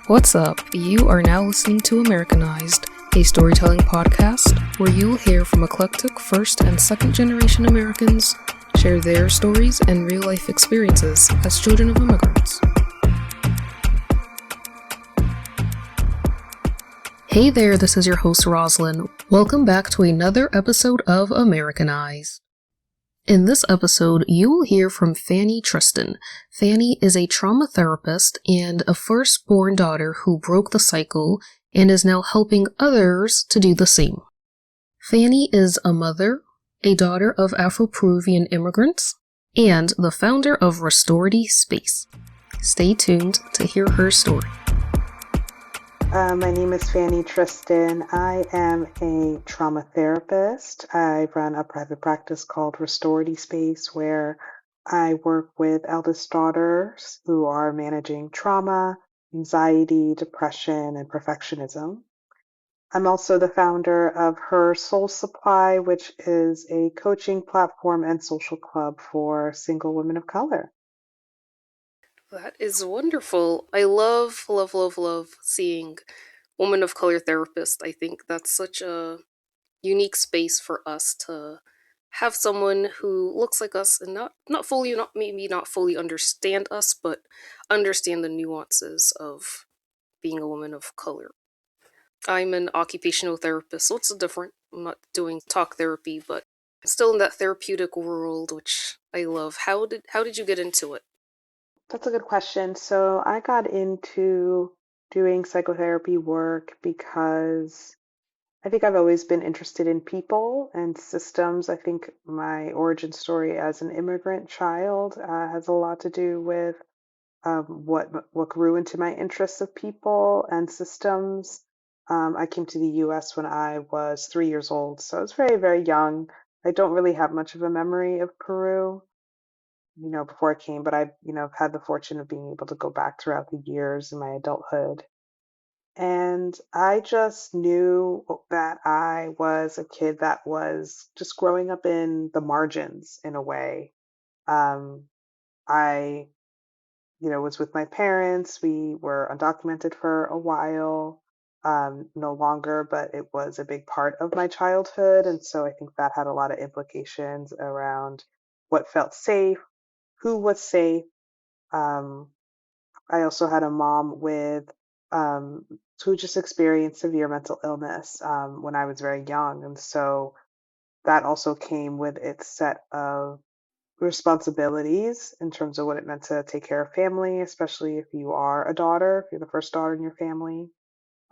What's up? You are now listening to Americanized, a storytelling podcast where you will hear from eclectic first and second generation Americans share their stories and real life experiences as children of immigrants. Hey there, this is your host Roslyn. Welcome back to another episode of Americanized. In this episode, you will hear from Fanny Tristan. Fanny is a trauma therapist and a firstborn daughter who broke the cycle and is now helping others to do the same. Fanny is a mother, a daughter of Afro-Peruvian immigrants, and the founder of Redefining Space. Stay tuned to hear her story. My name is Fanny Tristan. I am a trauma therapist. I run a private practice called Redefining Space where I work with eldest daughters who are managing trauma, anxiety, depression, and perfectionism. I'm also the founder of Her Soul Supply, which is a coaching platform and social club for single women of color. That is wonderful. I love seeing women of color therapists. I think that's such a unique space for us to have someone who looks like us and not fully understand us, but understand the nuances of being a woman of color. I'm an occupational therapist, so it's different. I'm not doing talk therapy, but still in that therapeutic world, which I love. How did you get into it? That's a good question. So I got into doing psychotherapy work because I think I've always been interested in people and systems. I think my origin story as an immigrant child has a lot to do with what grew into my interests of people and systems. I came to the U.S. when I was 3 years old, so I was very, very young. I don't really have much of a memory of Peru, before I came, but I've had the fortune of being able to go back throughout the years in my adulthood. And I just knew that I was a kid that was just growing up in the margins in a way. Um, I, was with my parents. We were undocumented for a while, no longer, but it was a big part of my childhood. And so I think that had a lot of implications around what felt safe, who was safe. Um, I also had a mom um, who just experienced severe mental illness when I was very young. And so that also came with its set of responsibilities in terms of what it meant to take care of family, especially if you are a daughter, if you're the first daughter in your family.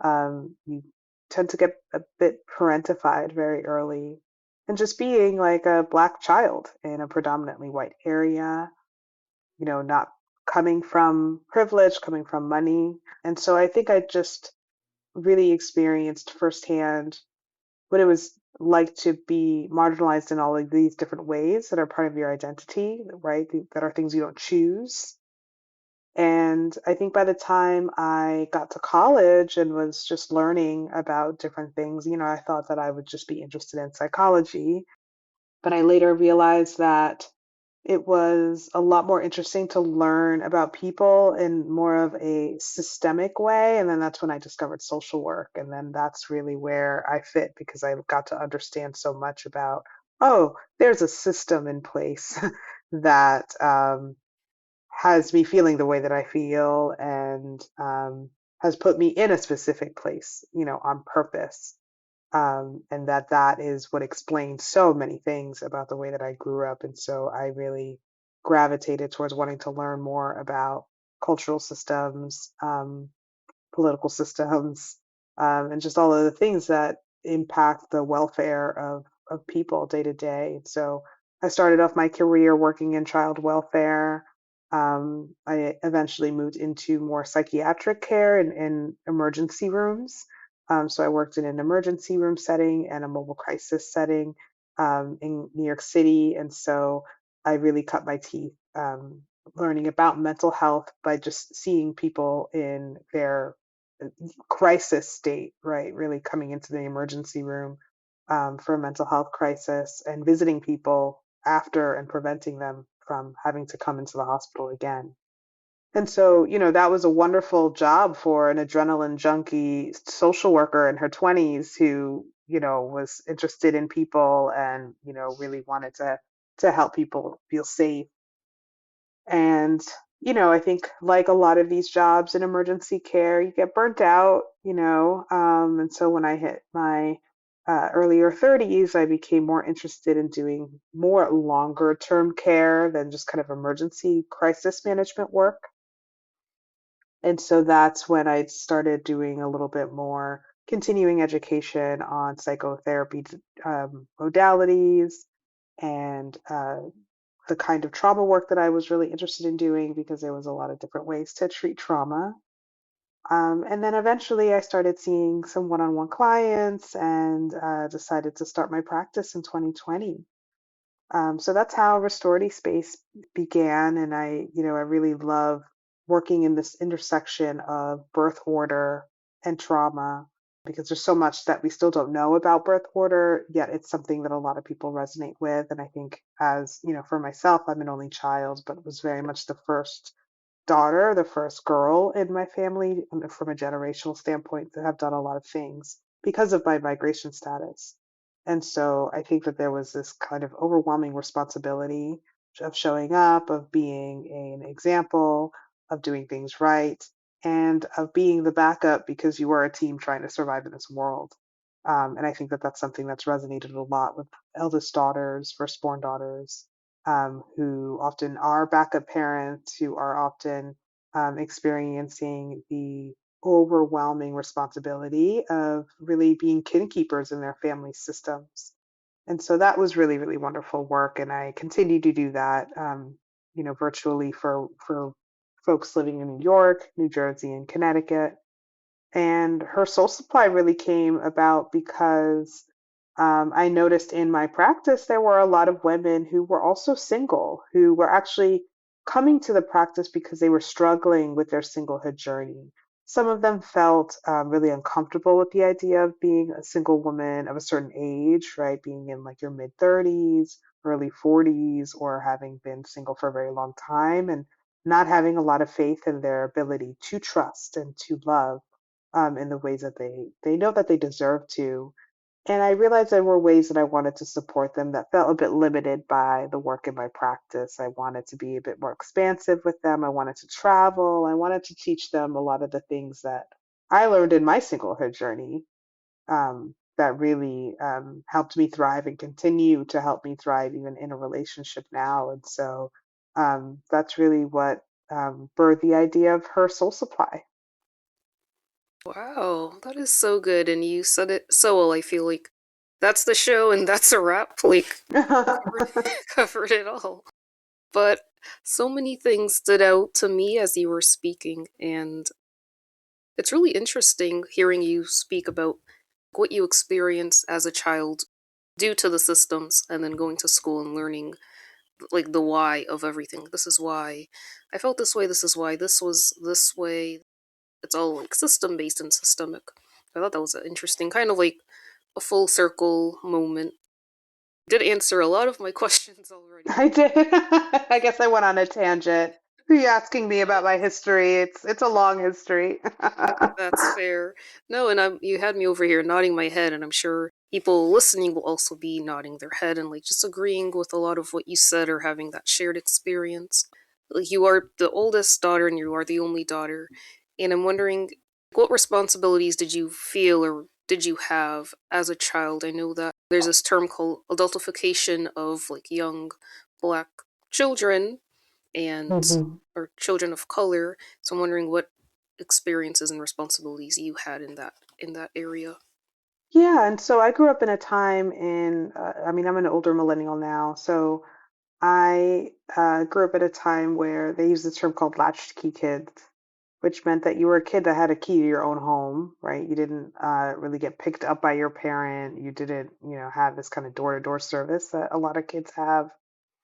You tend to get a bit parentified very early. And just being like a Black child in a predominantly white area, not coming from privilege, coming from money. And so I think I just really experienced firsthand what it was like to be marginalized in all of these different ways that are part of your identity, right? That are things you don't choose. And I think by the time I got to college and was just learning about different things, I thought that I would just be interested in psychology. But I later realized that it was a lot more interesting to learn about people in more of a systemic way. And then that's when I discovered social work. And then that's really where I fit because I got to understand so much about, oh, there's a system in place that has me feeling the way that I feel and has put me in a specific place, on purpose. And that is what explains so many things about the way that I grew up. And so I really gravitated towards wanting to learn more about cultural systems, political systems, and just all of the things that impact the welfare of people day to day. And so I started off my career working in child welfare. I eventually moved into more psychiatric care in emergency rooms. So I worked in an emergency room setting and a mobile crisis setting in New York City. And so I really cut my teeth learning about mental health by just seeing people in their crisis state, right? Really coming into the emergency room for a mental health crisis and visiting people after and preventing them from having to come into the hospital again. And so, that was a wonderful job for an adrenaline junkie social worker in her 20s who, was interested in people and, really wanted to help people feel safe. And, I think like a lot of these jobs in emergency care, you get burnt out, and so when I hit my earlier 30s, I became more interested in doing more longer term care than just kind of emergency crisis management work. And so that's when I started doing a little bit more continuing education on psychotherapy modalities and the kind of trauma work that I was really interested in doing because there was a lot of different ways to treat trauma. And then eventually I started seeing some one on one clients and decided to start my practice in 2020. So that's how Restorative Space began, and I really love working in this intersection of birth order and trauma because there's so much that we still don't know about birth order, yet it's something that a lot of people resonate with. And I think, as for myself, I'm an only child, but was very much the first daughter, the first girl in my family, from a generational standpoint, that have done a lot of things because of my migration status. And so I think that there was this kind of overwhelming responsibility of showing up, of being an example, of doing things right, and of being the backup because you are a team trying to survive in this world. And I think that that's something that's resonated a lot with eldest daughters, firstborn daughters, who often are backup parents, who are often experiencing the overwhelming responsibility of really being kin keepers in their family systems. And so that was really, really wonderful work. And I continue to do that, virtually for folks living in New York, New Jersey, and Connecticut. And her soul supply really came about because I noticed in my practice there were a lot of women who were also single, who were actually coming to the practice because they were struggling with their singlehood journey. Some of them felt really uncomfortable with the idea of being a single woman of a certain age, right? Being in like your mid 30s, early 40s, or having been single for a very long time and not having a lot of faith in their ability to trust and to love in the ways that they know that they deserve to. And I realized there were ways that I wanted to support them that felt a bit limited by the work in my practice. I wanted to be a bit more expansive with them. I wanted to travel. I wanted to teach them a lot of the things that I learned in my singlehood journey, that really helped me thrive and continue to help me thrive even in a relationship now. And so that's really what birthed the idea of her soul supply. Wow, that is so good, and you said it so well. I feel like that's the show, and that's a wrap. Like covered, covered it all. But so many things stood out to me as you were speaking, and it's really interesting hearing you speak about what you experienced as a child due to the systems, and then going to school and learning like the why of everything. This is why I felt this way. This is why this was this way. It's all like system based and systemic. I thought that was an interesting kind of like a full circle moment. Did answer a lot of my questions already. I did. I guess I went on a tangent. Are you asking me about No, my history? It's a long history. that's fair. No, and you had me over here nodding my head, and I'm sure people listening will also be nodding their head and like just agreeing with a lot of what you said or having that shared experience. Like you are the oldest daughter and you are the only daughter, and I'm wondering what responsibilities did you feel or did you have as a child? I know that there's this term called adultification of like young black children and Mhm. or children of color. So I'm wondering what experiences and responsibilities you had in that area. Yeah, and so I grew up in a time I mean, I'm an older millennial now, so I grew up at a time where they used this term called latchkey kids, which meant that you were a kid that had a key to your own home, right? You didn't really get picked up by your parent. You didn't, have this kind of door-to-door service that a lot of kids have,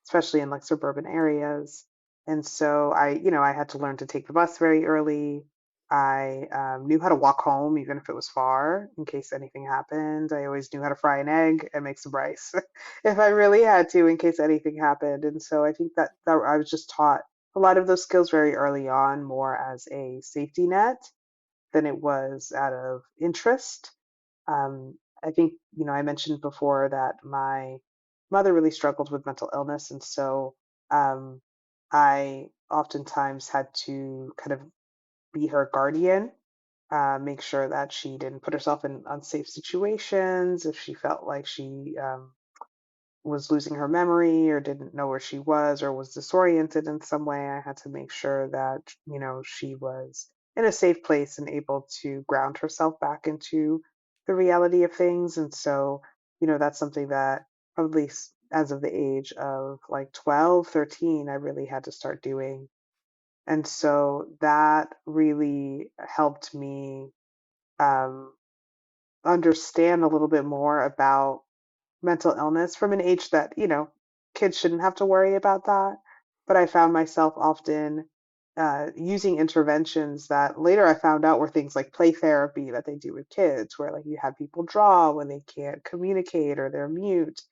especially in like suburban areas. And so I had to learn to take the bus very early. I knew how to walk home, even if it was far, in case anything happened. I always knew how to fry an egg and make some rice if I really had to, in case anything happened. And so I think that I was just taught a lot of those skills very early on more as a safety net than it was out of interest. I think, I mentioned before that my mother really struggled with mental illness. And so um, I oftentimes had to kind of be her guardian, make sure that she didn't put herself in unsafe situations. If she felt like she was losing her memory or didn't know where she was or was disoriented in some way, I had to make sure that, she was in a safe place and able to ground herself back into the reality of things. And so, that's something that probably as of the age of like 12, 13, I really had to start doing. And so that really helped me um, understand a little bit more about mental illness from an age that, kids shouldn't have to worry about that. But I found myself often using interventions that later I found out were things like play therapy that they do with kids, where like you have people draw when they can't communicate or they're mute.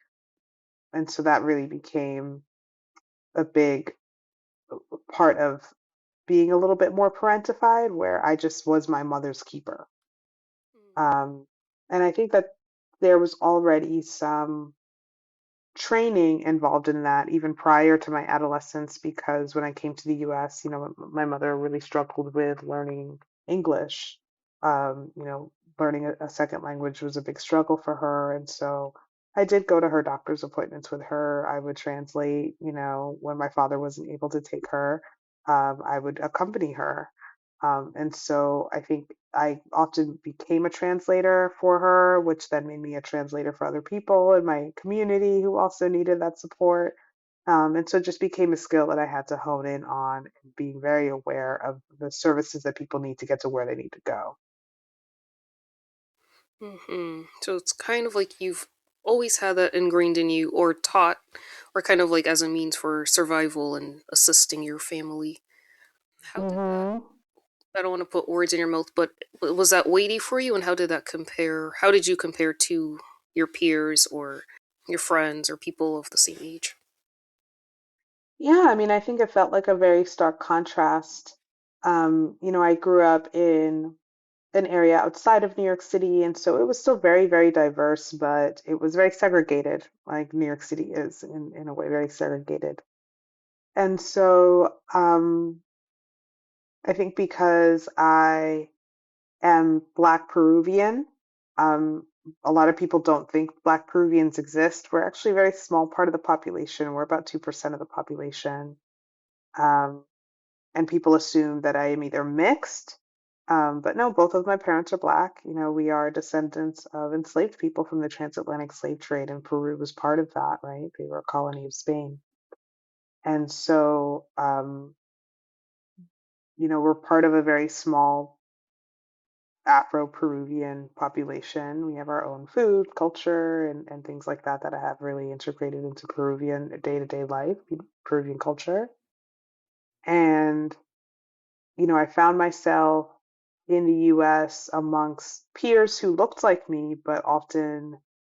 And so that really became a big part of being a little bit more parentified, where I just was my mother's keeper. Um, and I think that there was already some training involved in that even prior to my adolescence because when I came to the US, my mother really struggled with learning English. Learning a second language was a big struggle for her. And so I did go to her doctor's appointments with her. I would translate, when my father wasn't able to take her, I would accompany her. And so I think I often became a translator for her, which then made me a translator for other people in my community who also needed that support. And so it just became a skill that I had to hone in on and being very aware of the services that people need to get to where they need to go. So it's kind of like you've always had that ingrained in you, or taught, or kind of like as a means for survival and assisting your family. How did that? Hmm. I don't want to put words in your mouth, but was that weighty for you, and how did that compare? How did you compare to your peers or your friends or people of the same age? Yeah, I mean, I think it felt like a very stark contrast. I grew up in an area outside of New York City, and so it was still very, very diverse, but it was very segregated, like New York City is in a way very segregated. And so I think because I am Black Peruvian, um, a lot of people don't think Black Peruvians exist. We're actually a very small part of the population. We're about 2% of the population. Um, and people assume that I am either mixed. But no, both of my parents are Black. We are descendants of enslaved people from the transatlantic slave trade, and Peru was part of that, right? They were a colony of Spain. And so, we're part of a very small Afro-Peruvian population. We have our own food, culture, and things like that that I have really integrated into Peruvian day-to-day life, Peruvian culture. And I found myself in the US amongst peers who looked like me, but often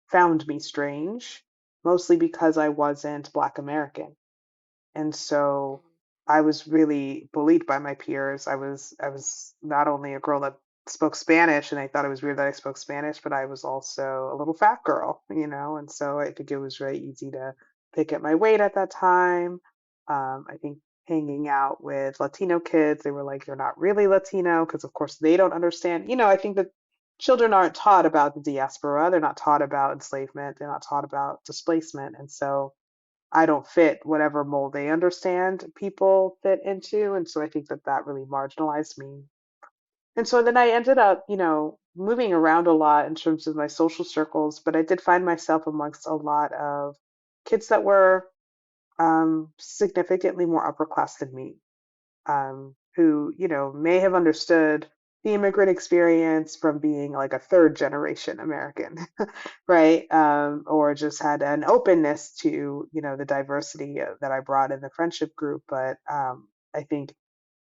found me strange, mostly because I wasn't Black American. And so I was really bullied by my peers. I was not only a girl that spoke Spanish and they thought it was weird that I spoke Spanish, but I was also a little fat girl, and so I think it was very easy to pick at my weight at that time. I think hanging out with Latino kids, they were like, "You're not really Latino," because of course they don't understand. I think that children aren't taught about the diaspora, they're not taught about enslavement, they're not taught about displacement. And so I don't fit whatever mold they understand people fit into. And so I think that that really marginalized me. And so then I ended up, moving around a lot in terms of my social circles, but I did find myself amongst a lot of kids that were significantly more upper class than me, who, may have understood the immigrant experience from being like a third generation American, right? Or just had an openness to, the diversity that I brought in the friendship group. But I think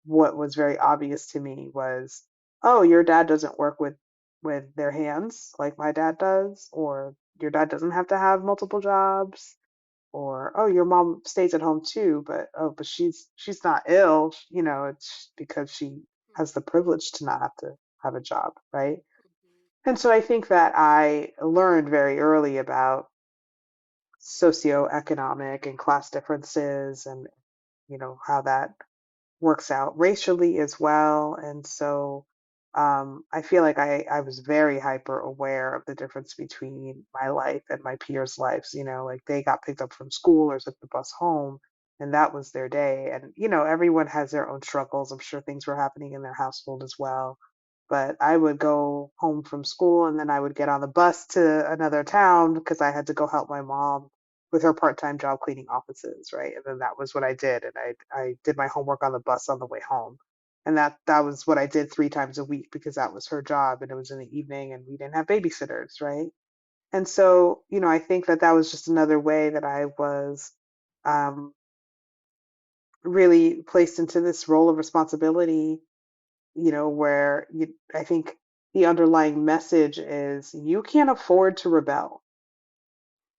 what was very obvious to me was, oh, your dad doesn't work with their hands like my dad does, or your dad doesn't have to have multiple jobs, or oh, your mom stays at home too, but oh, but she's not ill, you know, it's because she has the privilege to not have to have a job, right? And so I think that I learned very early about socioeconomic and class differences and how that works out racially as well. And so I feel like I was very hyper aware of the difference between my life and my peers' lives. Like they got picked up from school or took the bus home, and that was their day. And, everyone has their own struggles. I'm sure things were happening in their household as well. But I would go home from school and then I would get on the bus to another town because I had to go help my mom with her part-time job cleaning offices, right? And then that was what I did, and I did my homework on the bus on the way home, and that was what I did 3 times a week because that was her job, and it was in the evening, and we didn't have babysitters, right? And so, I think that that was just another way that I was um, really placed into this role of responsibility, where I think the underlying message is you can't afford to rebel,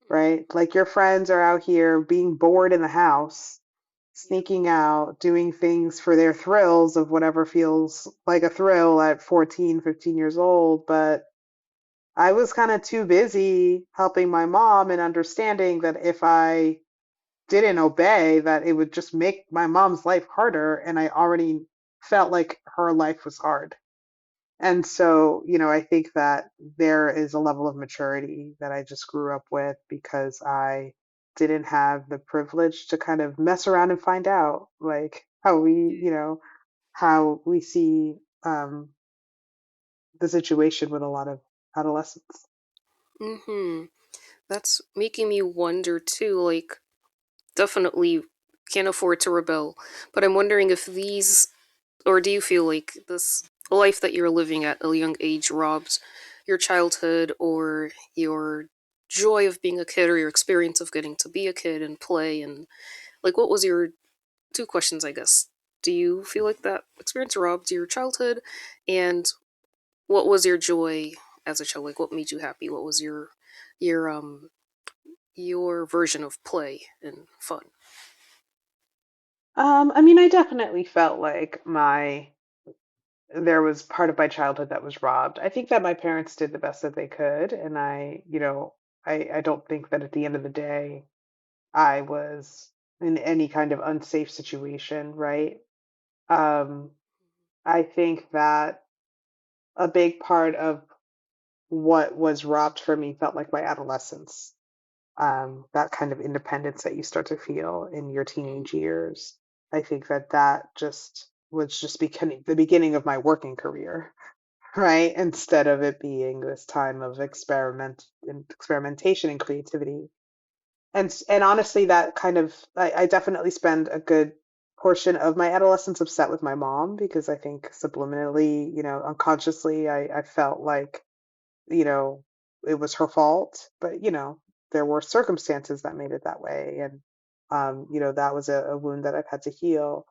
right? Like your friends are out here being bored in the house, Yep. sneaking out, doing things for their thrills of whatever feels like a thrill at 14, 15 years old. But I was kind of too busy helping my mom and understanding that if I didn't obey, that it would just make my mom's life harder. And I already felt like her life was hard. And so, I think that there is a level of maturity that I just grew up with because I didn't have the privilege to kind of mess around and find out like how we see the situation with a lot of adolescents. Mm-hmm. That's making me wonder too, like, definitely can't afford to rebel. But I'm wondering if these, or do you feel like this life that you're living at a young age robs your childhood or your joy of being a kid or your experience of getting to be a kid and play? And, like, what was your two questions, I guess? Do you feel like that experience robbed your childhood? And what was your joy as a child? Like, what made you happy? What was your your version of play and fun? I mean, I definitely felt like my there was part of my childhood that was robbed. I think that my parents did the best that they could, and I don't think that at the end of the day I was in any kind of unsafe situation, right? Um, I think that a big part of what was robbed from me felt like my adolescence. That kind of independence that you start to feel in your teenage years. I think that that just was just becoming the beginning of my working career, right? Instead of it being this time of experimentation and creativity. And honestly, that kind of I definitely spend a good portion of my adolescence upset with my mom because I think subliminally, unconsciously, I felt like, you know, it was her fault, but there were circumstances that made it that way. And that was a wound that I've had to heal.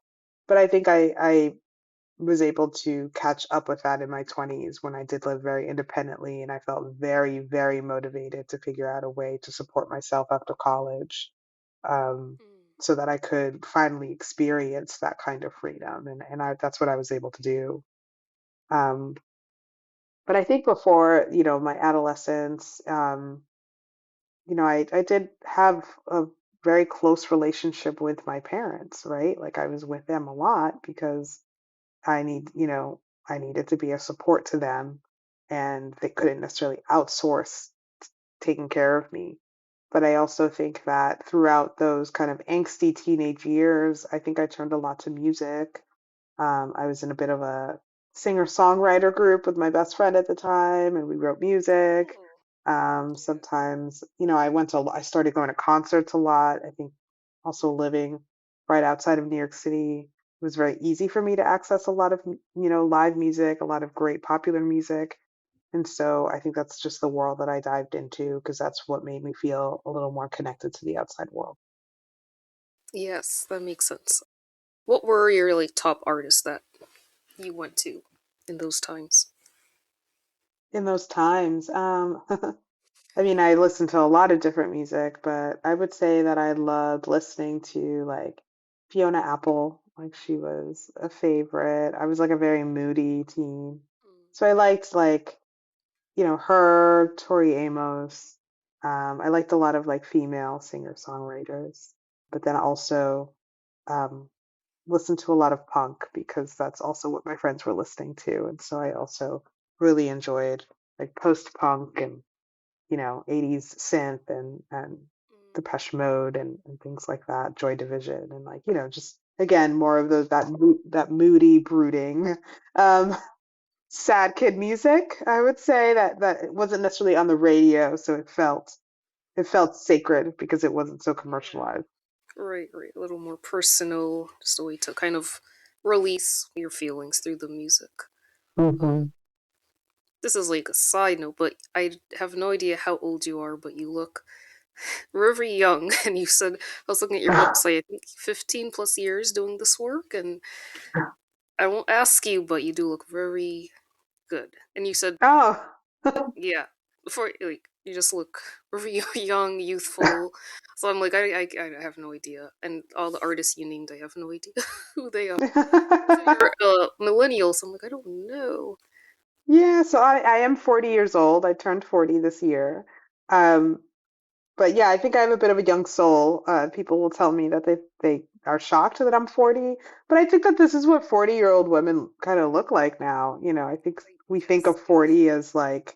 But I think I was able to catch up with that in my 20s when I did live very independently and I felt very, very motivated to figure out a way to support myself after college, um, so that I could finally experience that kind of freedom. And that's what I was able to do. Um, but I think before, my adolescence, I did have a very close relationship with my parents, right? Like I was with them a lot because I need, you know, I needed to be a support to them and they couldn't necessarily outsource taking care of me. But I also think that throughout those kind of angsty teenage years, I think I turned a lot to music. I was in a bit of a singer-songwriter group with my best friend at the time, and we wrote music. Oh, yeah. Sometimes, I started going to concerts a lot. I think also living right outside of New York City, it was very easy for me to access a lot of, live music, a lot of great popular music. And so I think that's just the world that I dived into because that's what made me feel a little more connected to the outside world. Yes, that makes sense. What were your like top artists that you went to in those times? In those times, I mean, I listen to a lot of different music, but I would say that I loved listening to like Fiona Apple. Like she was a favorite. I was like a very moody teen. So I liked like, her, Tori Amos. I liked a lot of like female singer-songwriters, but then also um, listened to a lot of punk because that's also what my friends were listening to. And so I also really enjoyed like post-punk and 80s synth and Mm, Depeche Mode and things like that, Joy Division, and like, just again more of those that moody, brooding, um, sad kid music. I would say that it wasn't necessarily on the radio, so it felt sacred because it wasn't so yeah. commercialized. Right, right. A little more personal, just a way to kind of release your feelings through the music. Um, Hmm. this is like a side note, but I have no idea how old you are, but you look very young. And you said, I was looking at your website, I think 15 plus years doing this work, and I won't ask you, but you do look very good. And you said, Oh. yeah, before, like, you just look very young, youthful. So I'm like, I have no idea. And all the artists you named, I have no idea who they are. You said you're a millennial, so I'm like, I don't know. Yeah, so I am 40 years old. I turned 40 this year. Um, but yeah, I think I have a bit of a young soul. People will tell me that they are shocked that I'm 40, but I think that this is what 40-year-old women kind of look like now. I think Right, we think yes, of yes. 40 as like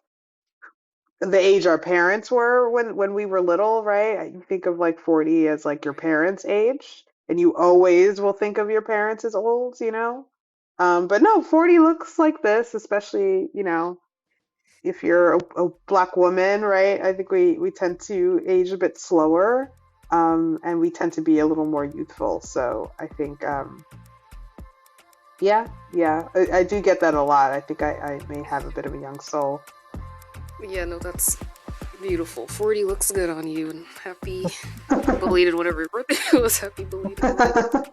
the age our parents were when we were little, right? You think of like 40 as like your Right. parents' age, and you always will think of your parents as old. But no, 40 looks like this, especially, if you're a black woman, right? I think we tend to age a bit slower, and we tend to be a little more youthful. So I think, yeah, yeah, I do get that a lot. I think I may have a bit of a young soul. Yeah, no, that's beautiful. 40 looks good on you, and happy belated whatever your birthday was. Happy belated birthday.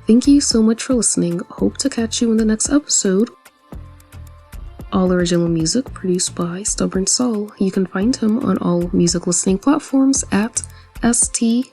Thank you so much for listening. Hope to catch you in the next episode. All original music produced by Stubborn Soul. You can find him on all music listening platforms at STBRNSAL.